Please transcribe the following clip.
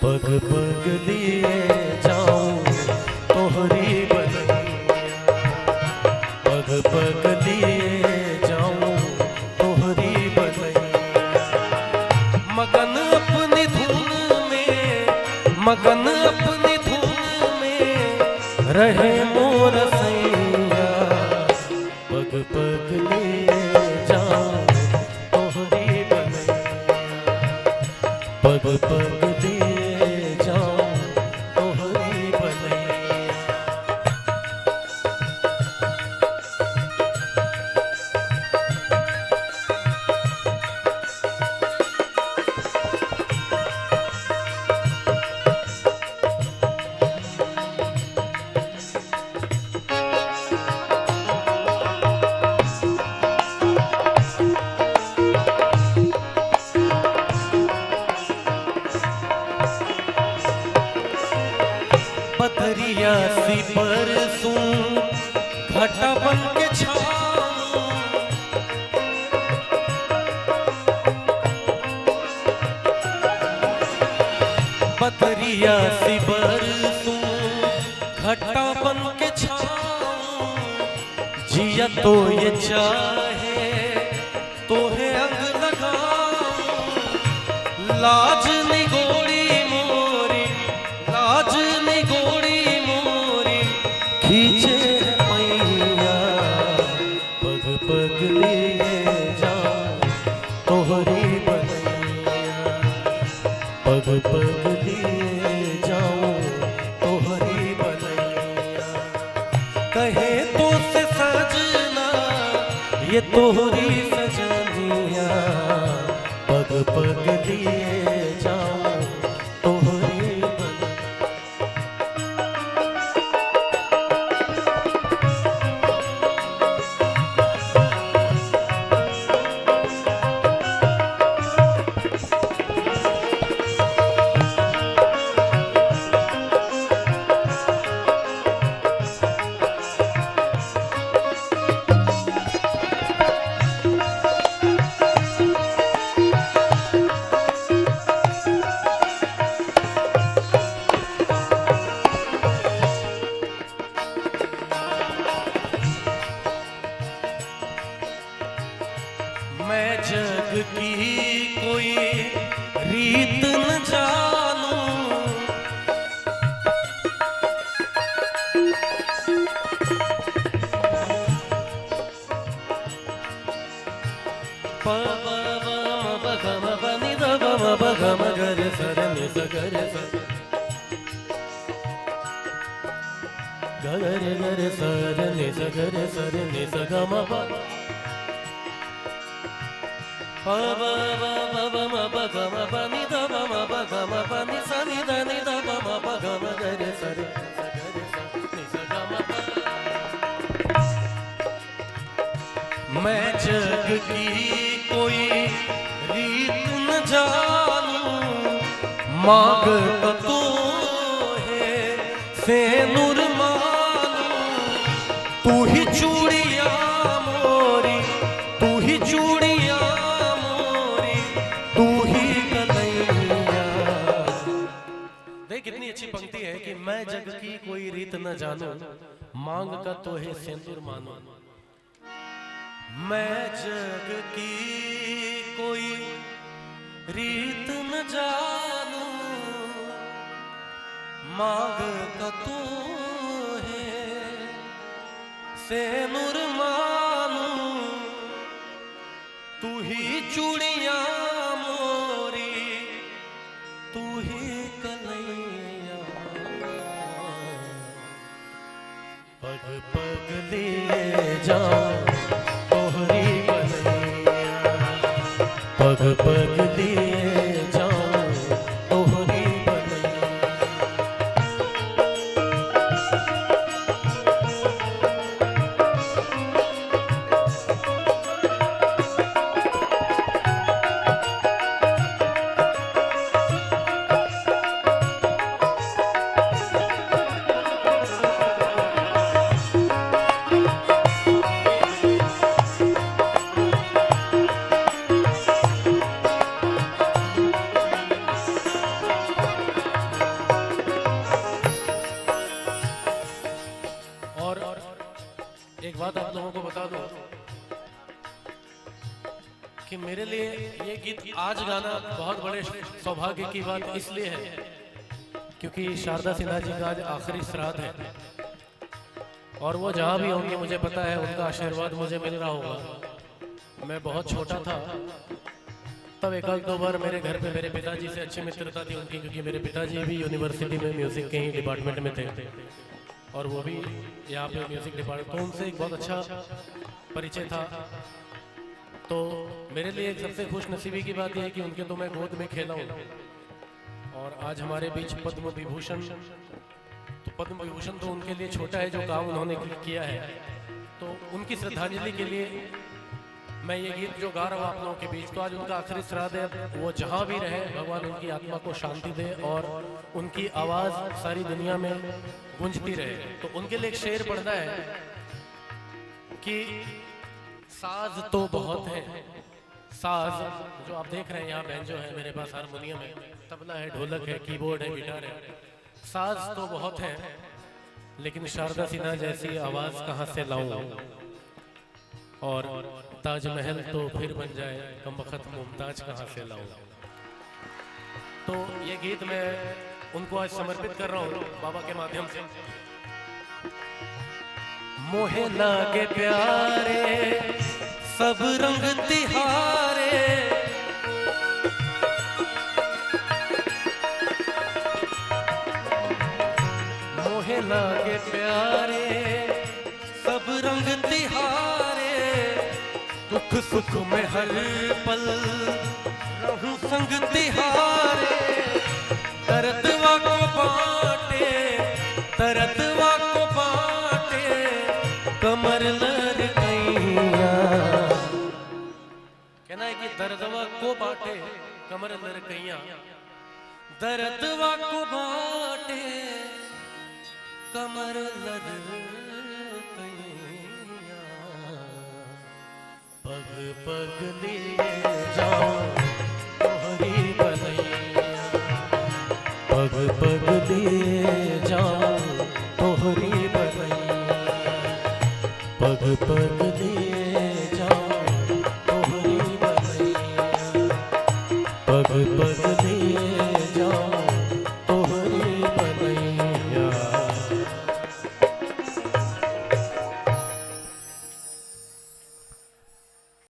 पग पग लिए जाऊं तोहरी बनैया, पग पग लिए जाऊं तोहरी बनैया। मगन अपनी धुन में, मगन अपनी धुन में रहे मोर सैया, पग पग लिए जाऊं तोहरी बनैया, पग पग पथरिया सी बरसूं घटा बन के छाऊं, पथरिया सी बरसूं घटा बन के छाऊं। जिया तो ये चाहे तोहे अंग लगाऊं, लाज निगोड़ी मोरी, लाज निगोड़ी मोरी खींचे पैया, पग पग लिए जाऊं तोहरी बनैया, पग पग लिए जाऊं तोहरी बनैया। कहे तो से सजना ये तोहरी सजनिया, पग पग लिए जाऊं तोहरी बनैया। मैं जग की कोई रीत न जानूं, प ब ब म ब ग म ब नि द ब म ब ग म ग रे स रे नि स ग रे स, ग रे स रे नि स ग रे स रे नि स ग म प, प ब ब ब ब म ब ग म ब नि द ब म ब ग म प नि स नि द नि द ब म ब ग म ग रे स रे नि स ग म प। मैं जग की कोई रीत न जानूं, मांग तो है सेनुर मानूं, तू ही चूड़िया मोरी, तू ही चूड़िया मोरी, तू ही कन्हैया। देख कितनी अच्छी पंक्ति है कि मैं जग की कोई रीत न जानूं, मांग का तो है सिंदूर मानूं। मैं जग की कोई रीत न जानूं, मांग का तो है सेनुर मानूं, तू ही चूड़िया मोरी, तू ही कन्हैया, पग पग लिए जाऊं तोहरी बनैया, पग पग लिए जाऊं तोहरी बनैया। बता दूं कि मेरे लिए ये गीत आज गाना बहुत बड़े सौभाग्य की बात इसलिए है क्योंकि शारदा सिन्हा जी का आज आखिरी श्राद्ध है और वो जहाँ भी होंगे मुझे पता है उनका आशीर्वाद मुझे मिल रहा होगा। मैं बहुत छोटा था तब एक दो बार मेरे घर पे मेरे पिताजी से अच्छी मित्रता थी उनकी, क्योंकि मेरे पिताजी भी यूनिवर्सिटी में म्यूज़िक के ही डिपार्टमेंट में थे और वो भी यहाँ पे म्यूज़िक डिपार्टमेंट, तो उनसे एक बहुत अच्छा परिचय था। तो मेरे लिए एक सबसे खुश नसीबी की बात यह है कि उनके तो मैं गोद में खेला हूँ और आज हमारे बीच पद्म विभूषण, तो पद्म विभूषण तो उनके लिए छोटा है जो काम उन्होंने किया है, तो उनकी श्रद्धांजलि के लिए मैं ये गीत जो गा रहा हूँ आप लोगों के बीच। तो आज उनका आखिरी श्राद्ध है, वो जहाँ भी रहे भगवान उनकी आत्मा को शांति दे और उनकी आवाज़ सारी दुनिया में गूंजती रहे। तो उनके लिए एक शेर पढ़ना है कि साज तो बहुत है, साज जो आप देख रहे हैं यहाँ बैंजो है, मेरे पास हारमोनियम है, तबला है, ढोलक है, कीबोर्ड है, गिटार है, साज तो बहुत है लेकिन शारदा सिन्हा जैसी आवाज़ कहाँ से लाऊं, और ताजमहल तो फिर बन जाए कमबख्त मुमताज कहाँ से लाऊं। तो ये गीत मैं उनको आज समर्पित कर रहा हूँ बाबा के माध्यम से। मोहे लागे प्यारे सब रंग तिहारे, मोहे लागे प्यारे सब रंग तिहारे, दुख सुख में हर पल रहूं संग तिहारे, दर्दवा को बांटे दर्दवा को बांटे कमर लड़कैया, कहना है कि दर्दवा को बांटे कमर लड़कैया, दर्दवा को बांटे कमर लड़कैया, पग पग लिए